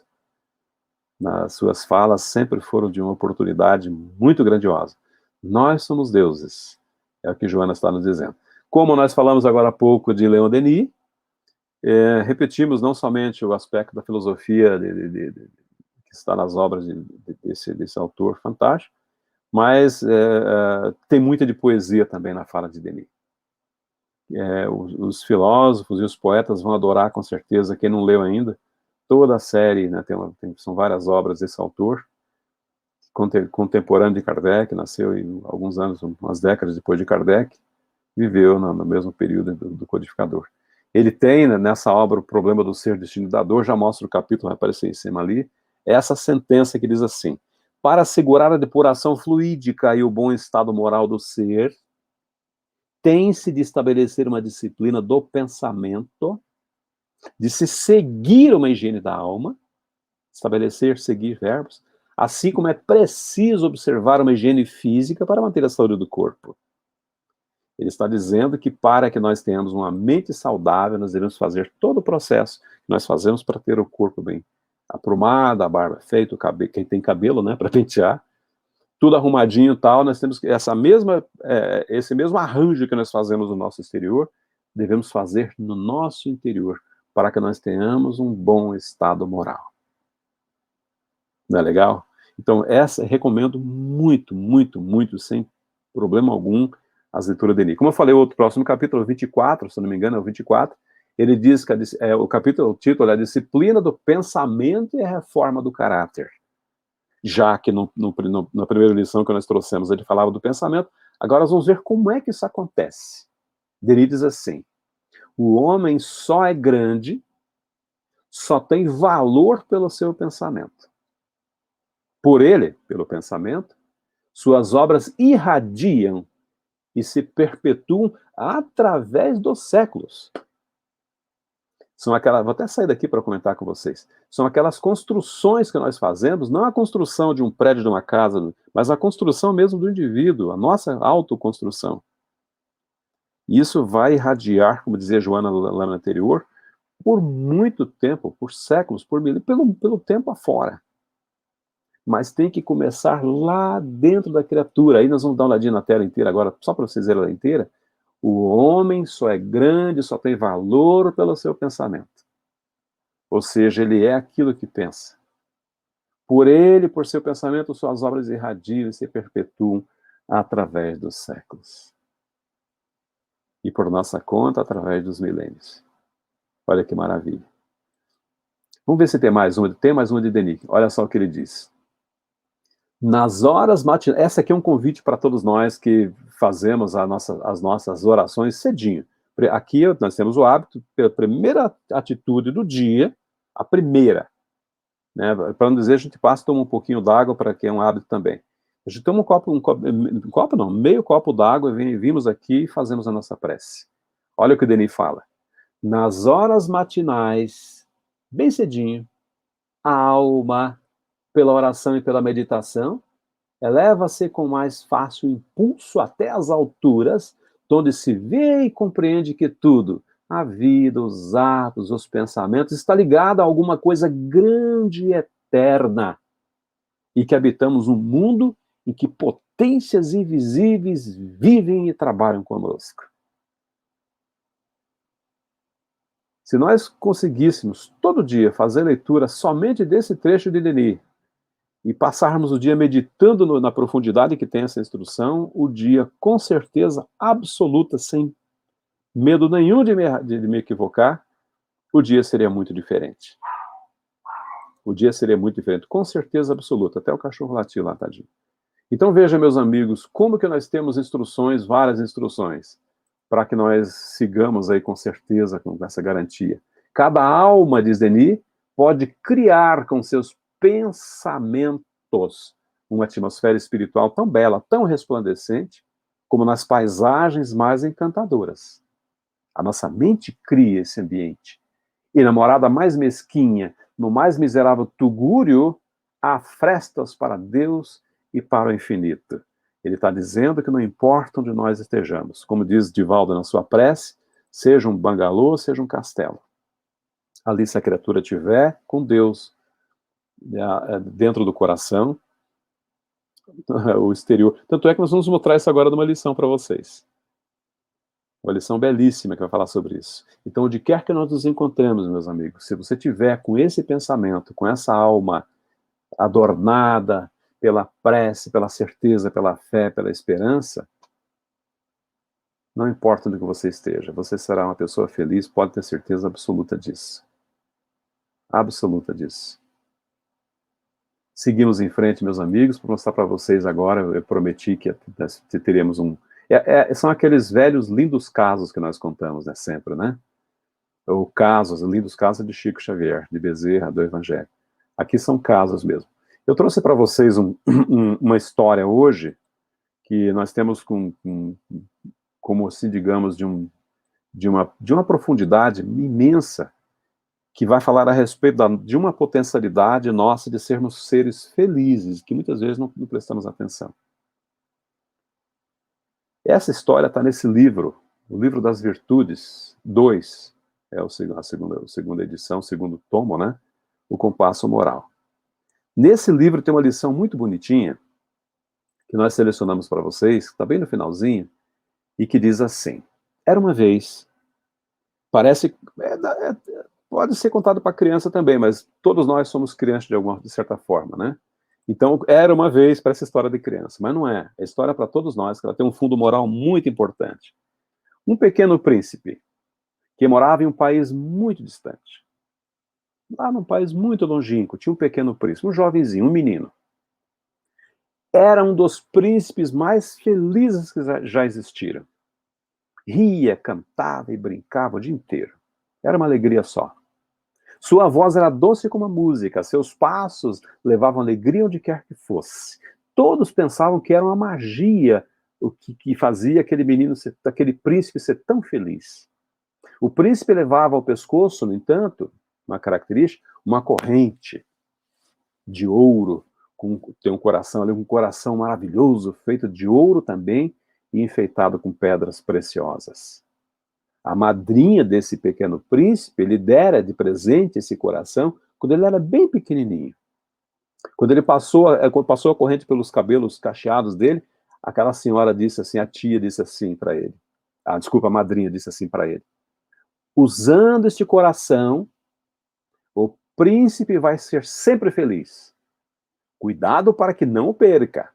Nas suas falas sempre foram de uma oportunidade muito grandiosa. Nós somos deuses, é o que Joana está nos dizendo. Como nós falamos agora há pouco de Leon Denis, repetimos não somente o aspecto da filosofia que está nas obras desse autor fantástico, mas tem muita de poesia também na fala de Denis. Os filósofos e os poetas vão adorar, com certeza, quem não leu ainda, toda a série, né, são várias obras desse autor, contemporâneo de Kardec, nasceu alguns anos, umas décadas depois de Kardec, viveu no mesmo período do codificador. Ele tem, né, nessa obra, O Problema do Ser, Destino da Dor, já mostra o capítulo, vai aparecer em cima ali, essa sentença que diz assim: para assegurar a depuração fluídica e o bom estado moral do ser, tem-se de estabelecer uma disciplina do pensamento, de se seguir uma higiene da alma, estabelecer, seguir verbos, assim como é preciso observar uma higiene física para manter a saúde do corpo. Ele está dizendo que para que nós tenhamos uma mente saudável, nós devemos fazer todo o processo que nós fazemos para ter o corpo bem aprumado, a barba feita, quem tem cabelo, né, para pentear, tudo arrumadinho e tal, nós temos esse mesmo arranjo que nós fazemos no nosso exterior, devemos fazer no nosso interior, para que nós tenhamos um bom estado moral. Não é legal? Então, recomendo muito, muito, muito, sem problema algum, as leituras de Denis. Como eu falei, o próximo capítulo, 24, se não me engano, é o 24, ele diz que o título é a disciplina do pensamento e a reforma do caráter. Já que na primeira lição que nós trouxemos, ele falava do pensamento, agora nós vamos ver como é que isso acontece. Denis diz assim: o homem só é grande, só tem valor pelo seu pensamento. Por ele, pelo pensamento, suas obras irradiam e se perpetuam através dos séculos. Vou até sair daqui para comentar com vocês. São aquelas construções que nós fazemos, não a construção de um prédio, de uma casa, mas a construção mesmo do indivíduo, a nossa autoconstrução. E isso vai irradiar, como dizia Joana lá no anterior, por muito tempo, por séculos, por milênios, pelo tempo afora. Mas tem que começar lá dentro da criatura. Aí nós vamos dar uma olhadinha na tela inteira agora, só para vocês verem ela inteira. O homem só é grande, só tem valor pelo seu pensamento. Ou seja, ele é aquilo que pensa. Por ele, por seu pensamento, suas obras irradiam e se perpetuam através dos séculos. E por nossa conta, através dos milênios. Olha que maravilha. Vamos ver se tem mais uma. Tem mais uma de Denis. Olha só o que ele diz. Nas horas matinais, essa aqui é um convite para todos nós que fazemos as nossas orações cedinho. Aqui nós temos o hábito, pela primeira atitude do dia, a primeira, né? Para não dizer, a gente passa e toma um pouquinho d'água, para que é um hábito também. A gente toma um copo não, meio copo d'água, vimos aqui e fazemos a nossa prece. Olha o que o Denis fala. Nas horas matinais, bem cedinho, a alma, pela oração e pela meditação, eleva-se com mais fácil impulso até as alturas, onde se vê e compreende que tudo, a vida, os atos, os pensamentos, está ligado a alguma coisa grande e eterna, e que habitamos um mundo em que potências invisíveis vivem e trabalham conosco. Se nós conseguíssemos todo dia fazer leitura somente desse trecho de Denis, e passarmos o dia meditando na profundidade que tem essa instrução, o dia, com certeza absoluta, sem medo nenhum de me equivocar, o dia seria muito diferente. O dia seria muito diferente, com certeza absoluta. Até o cachorro latiu lá, tadinho. Então veja, meus amigos, como que nós temos instruções, várias instruções, para que nós sigamos aí com certeza, com essa garantia. Cada alma, diz Denis, pode criar com seus pensamentos uma atmosfera espiritual tão bela, tão resplandecente, como nas paisagens mais encantadoras. A nossa mente cria esse ambiente. E na morada mais mesquinha, no mais miserável tugúrio, há frestas para Deus e para o infinito. Ele está dizendo que não importa onde nós estejamos. Como diz Divaldo na sua prece, seja um bangalô, seja um castelo. Ali, se a criatura estiver com Deus dentro do coração, o exterior. Tanto é que nós vamos mostrar isso agora numa lição para vocês. Uma lição belíssima que vai falar sobre isso. Então, onde quer que nós nos encontremos, meus amigos, se você tiver com esse pensamento, com essa alma adornada pela prece, pela certeza, pela fé, pela esperança, não importa onde você esteja, você será uma pessoa feliz, pode ter certeza absoluta disso. Absoluta disso. Seguimos em frente, meus amigos, para mostrar para vocês agora, eu prometi que teríamos são aqueles velhos lindos casos que nós contamos, né, sempre, né? Os lindos casos de Chico Xavier, de Bezerra, do Evangelho. Aqui são casos mesmo. Eu trouxe para vocês uma história hoje, que nós temos como assim, digamos, de uma profundidade imensa, que vai falar a respeito de uma potencialidade nossa de sermos seres felizes, que muitas vezes não prestamos atenção. Essa história está nesse livro, o Livro das Virtudes 2, é a segunda edição, o segundo tomo, né? O Compasso Moral. Nesse livro tem uma lição muito bonitinha, que nós selecionamos para vocês, que está bem no finalzinho, e que diz assim: era uma vez, parece, pode ser contado para criança também, mas todos nós somos crianças de certa forma, né? Então, era uma vez para essa história de criança, mas não é. É história para todos nós, que ela tem um fundo moral muito importante. Um pequeno príncipe, que morava em um país muito distante. Lá num país muito longínquo, tinha um pequeno príncipe, um jovenzinho, um menino. Era um dos príncipes mais felizes que já existiram. Ria, cantava e brincava o dia inteiro. Era uma alegria só. Sua voz era doce como a música, seus passos levavam alegria onde quer que fosse. Todos pensavam que era uma magia o que fazia aquele príncipe ser tão feliz. O príncipe levava ao pescoço, no entanto, uma característica, uma corrente de ouro, tem um coração ali, um coração maravilhoso, feito de ouro também, e enfeitado com pedras preciosas. A madrinha desse pequeno príncipe lhe dera de presente esse coração quando ele era bem pequenininho. Quando ele quando passou a corrente pelos cabelos cacheados dele, aquela senhora disse assim, a tia disse assim para ele. Ah, desculpa, a madrinha disse assim para ele. Usando este coração, o príncipe vai ser sempre feliz. Cuidado para que não o perca.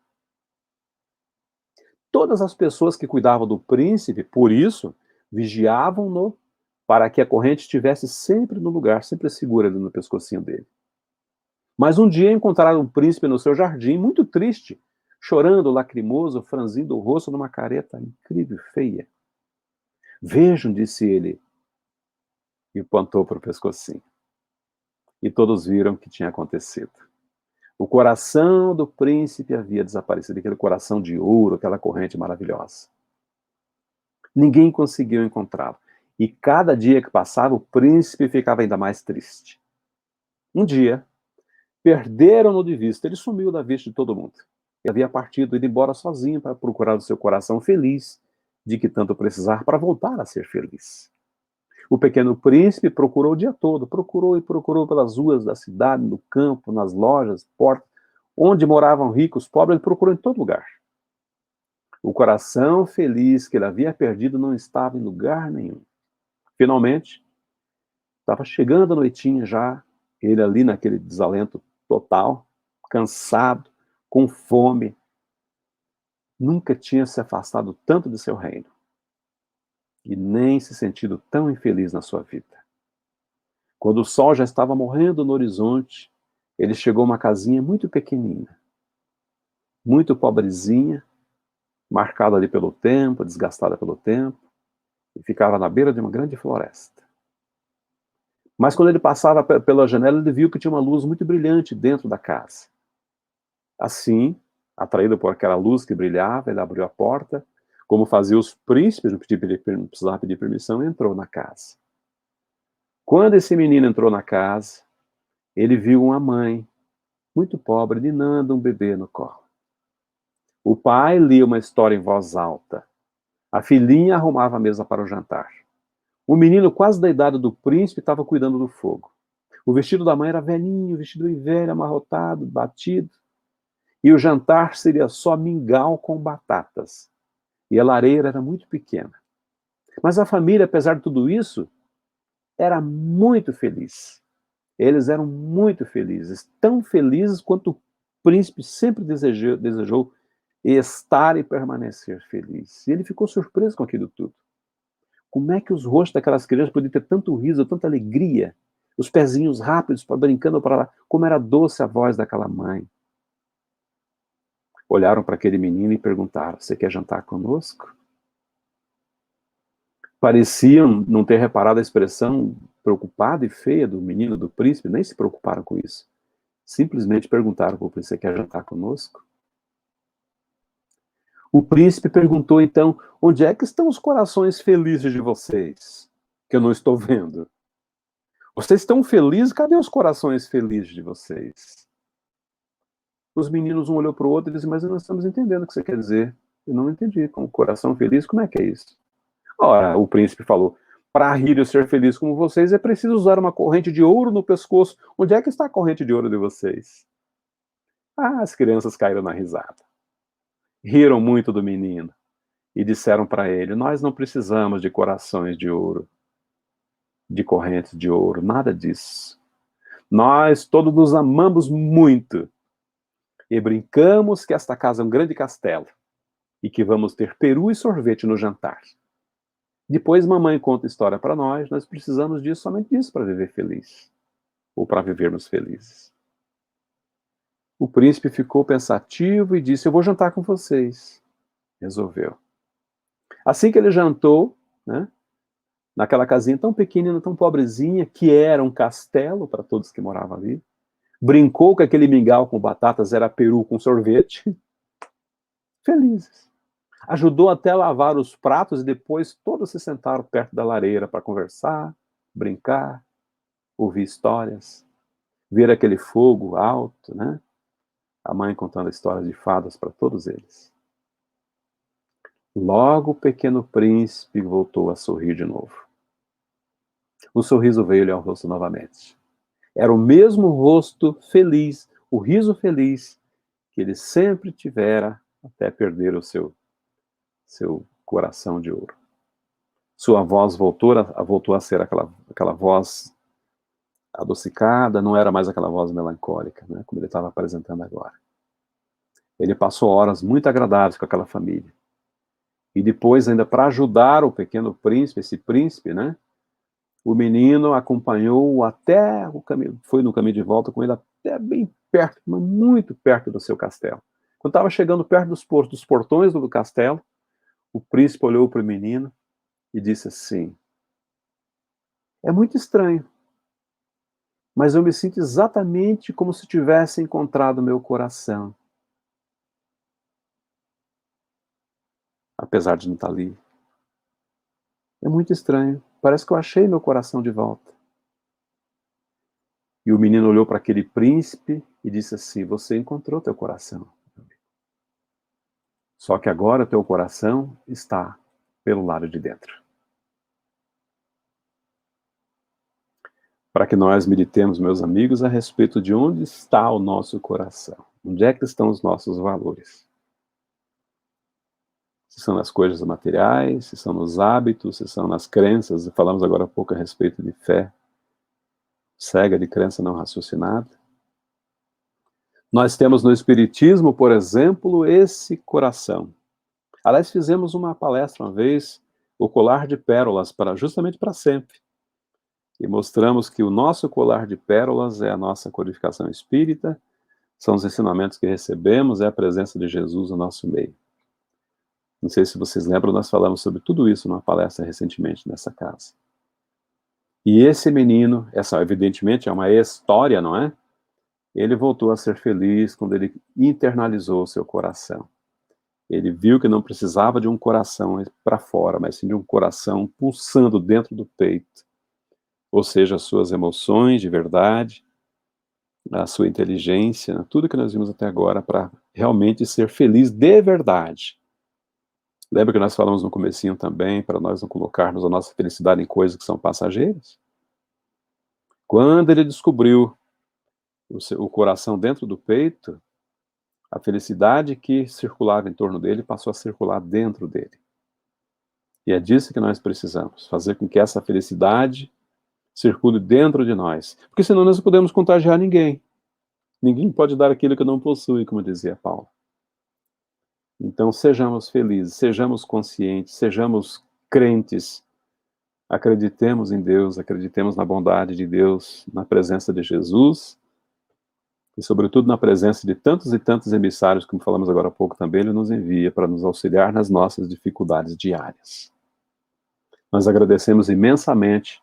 Todas as pessoas que cuidavam do príncipe, por isso, vigiavam-no para que a corrente estivesse sempre no lugar, sempre segura ali no pescocinho dele. Mas um dia encontraram um príncipe no seu jardim, muito triste, chorando, lacrimoso, franzindo o rosto numa careta incrível e feia. Vejam, disse ele, e apontou para o pescocinho. E todos viram o que tinha acontecido. O coração do príncipe havia desaparecido, aquele coração de ouro, aquela corrente maravilhosa. Ninguém conseguiu encontrá-lo. E cada dia que passava, o príncipe ficava ainda mais triste. Um dia, perderam-no de vista. Ele sumiu da vista de todo mundo. E havia partido, ido embora sozinho para procurar o seu coração feliz, de que tanto precisar para voltar a ser feliz. O pequeno príncipe procurou o dia todo, procurou e procurou pelas ruas da cidade, no campo, nas lojas, portas, onde moravam ricos, pobres, ele procurou em todo lugar. O coração feliz que ele havia perdido não estava em lugar nenhum. Finalmente, estava chegando a noitinha já, ele ali naquele desalento total, cansado, com fome, nunca tinha se afastado tanto de seu reino e nem se sentido tão infeliz na sua vida. Quando o sol já estava morrendo no horizonte, ele chegou a uma casinha muito pequenina, muito pobrezinha, marcada ali pelo tempo, desgastada pelo tempo, e ficava na beira de uma grande floresta. Mas quando ele passava pela janela, ele viu que tinha uma luz muito brilhante dentro da casa. Assim, atraído por aquela luz que brilhava, ele abriu a porta, como faziam os príncipes, não precisava pedir permissão, e entrou na casa. Quando esse menino entrou na casa, ele viu uma mãe, muito pobre, ninando um bebê no colo. O pai lia uma história em voz alta. A filhinha arrumava a mesa para o jantar. O menino, quase da idade do príncipe, estava cuidando do fogo. O vestido da mãe era velhinho, vestido velho, amarrotado, batido. E o jantar seria só mingau com batatas. E a lareira era muito pequena. Mas a família, apesar de tudo isso, era muito feliz. Eles eram muito felizes, tão felizes quanto o príncipe sempre desejou estar e permanecer feliz. E ele ficou surpreso com aquilo tudo. Como é que os rostos daquelas crianças podiam ter tanto riso, tanta alegria? Os pezinhos rápidos, brincando para lá. Como era doce a voz daquela mãe. Olharam para aquele menino e perguntaram: você quer jantar conosco? Pareciam não ter reparado a expressão preocupada e feia do menino, do príncipe, nem se preocuparam com isso. Simplesmente perguntaram para o príncipe: você quer jantar conosco? O príncipe perguntou então: onde é que estão os corações felizes de vocês? Que eu não estou vendo. Vocês estão felizes? Cadê os corações felizes de vocês? Os meninos, um olhou para o outro e disse: mas nós não estamos entendendo o que você quer dizer. Eu não entendi. Com o coração feliz, como é que é isso? Ora, o príncipe falou: para rir e ser feliz como vocês, é preciso usar uma corrente de ouro no pescoço. Onde é que está a corrente de ouro de vocês? Ah, as crianças caíram na risada. Riram muito do menino e disseram para ele: nós não precisamos de corações de ouro, de correntes de ouro, nada disso. Nós todos nos amamos muito e brincamos que esta casa é um grande castelo e que vamos ter peru e sorvete no jantar. Depois mamãe conta história para nós precisamos disso, somente disso para viver feliz, ou para vivermos felizes. O príncipe ficou pensativo e disse: eu vou jantar com vocês. Resolveu. Assim que ele jantou, né, naquela casinha tão pequenina, tão pobrezinha, que era um castelo para todos que moravam ali, brincou que aquele mingau com batatas era peru com sorvete, felizes. Ajudou até a lavar os pratos e depois todos se sentaram perto da lareira para conversar, brincar, ouvir histórias, ver aquele fogo alto, né? A mãe contando histórias de fadas para todos eles. Logo o pequeno príncipe voltou a sorrir de novo. O sorriso veio-lhe ao rosto novamente. Era o mesmo rosto feliz, o riso feliz que ele sempre tivera até perder o seu coração de ouro. Sua voz voltou a ser aquela voz adocicada, não era mais aquela voz melancólica, né, como ele estava apresentando agora. Ele passou horas muito agradáveis com aquela família. E depois, ainda para ajudar o pequeno príncipe, esse príncipe, né, o menino acompanhou até o caminho, foi no caminho de volta com ele até bem perto, mas muito perto do seu castelo. Quando estava chegando perto dos portões do castelo, o príncipe olhou para o menino e disse assim: é muito estranho, mas eu me sinto exatamente como se tivesse encontrado meu coração, apesar de não estar ali. É muito estranho, parece que eu achei meu coração de volta. E o menino olhou para aquele príncipe e disse assim: você encontrou teu coração. Só que agora teu coração está pelo lado de dentro. Para que nós meditemos, meus amigos, a respeito de onde está o nosso coração. Onde é que estão os nossos valores? Se são nas coisas materiais, se são nos hábitos, se são nas crenças. Falamos agora há pouco a respeito de fé cega, de crença não raciocinada. Nós temos no Espiritismo, por exemplo, esse coração. Aliás, fizemos uma palestra uma vez, o colar de pérolas, justamente para sempre. E mostramos que o nosso colar de pérolas é a nossa codificação espírita, são os ensinamentos que recebemos, é a presença de Jesus no nosso meio. Não sei se vocês lembram, nós falamos sobre tudo isso numa palestra recentemente nessa casa. E esse menino, essa evidentemente é uma história, não é? Ele voltou a ser feliz quando ele internalizou o seu coração. Ele viu que não precisava de um coração para fora, mas sim de um coração pulsando dentro do peito. Ou seja, as suas emoções de verdade, a sua inteligência, tudo que nós vimos até agora para realmente ser feliz de verdade. Lembra que nós falamos no comecinho também, para nós não colocarmos a nossa felicidade em coisas que são passageiras? Quando ele descobriu o coração dentro do peito, a felicidade que circulava em torno dele passou a circular dentro dele. E é disso que nós precisamos, fazer com que essa felicidade circule dentro de nós. Porque senão nós não podemos contagiar ninguém. Ninguém pode dar aquilo que não possui, como dizia Paulo. Então sejamos felizes, sejamos conscientes, sejamos crentes, acreditemos em Deus, acreditemos na bondade de Deus, na presença de Jesus e, sobretudo, na presença de tantos e tantos emissários, como falamos agora há pouco também, Ele nos envia para nos auxiliar nas nossas dificuldades diárias. Nós agradecemos imensamente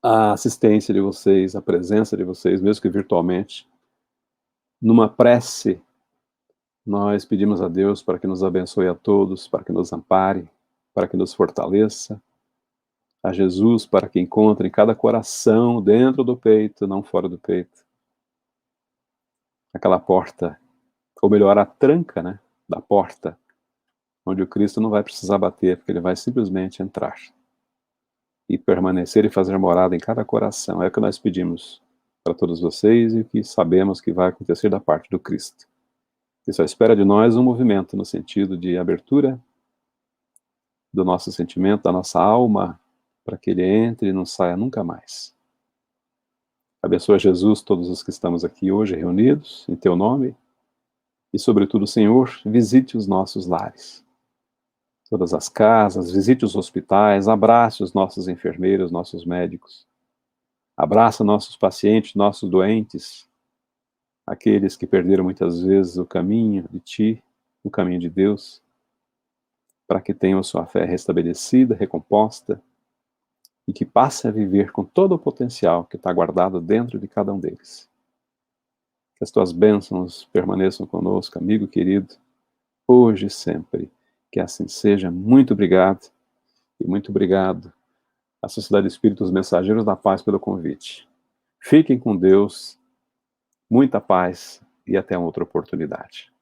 a assistência de vocês, a presença de vocês, mesmo que virtualmente. Numa prece, nós pedimos a Deus para que nos abençoe a todos, para que nos ampare, para que nos fortaleça, a Jesus para que encontre em cada coração, dentro do peito, não fora do peito, aquela porta, ou melhor, a tranca, né, da porta, onde o Cristo não vai precisar bater, porque ele vai simplesmente entrar e permanecer e fazer morada em cada coração. É o que nós pedimos para todos vocês e o que sabemos que vai acontecer da parte do Cristo. Que só espera de nós um movimento no sentido de abertura do nosso sentimento, da nossa alma, para que ele entre e não saia nunca mais. Abençoa, Jesus, todos os que estamos aqui hoje reunidos em teu nome e, sobretudo, Senhor, visite os nossos lares, todas as casas, visite os hospitais, abrace os nossos enfermeiros, nossos médicos, abraça nossos pacientes, nossos doentes, aqueles que perderam muitas vezes o caminho de Ti, o caminho de Deus, para que tenham a sua fé restabelecida, recomposta, e que passe a viver com todo o potencial que está guardado dentro de cada um deles. Que as tuas bênçãos permaneçam conosco, amigo querido, hoje e sempre. Que assim seja. Muito obrigado. E muito obrigado à Sociedade de Espíritos Mensageiros da Paz pelo convite. Fiquem com Deus, muita paz e até outra oportunidade.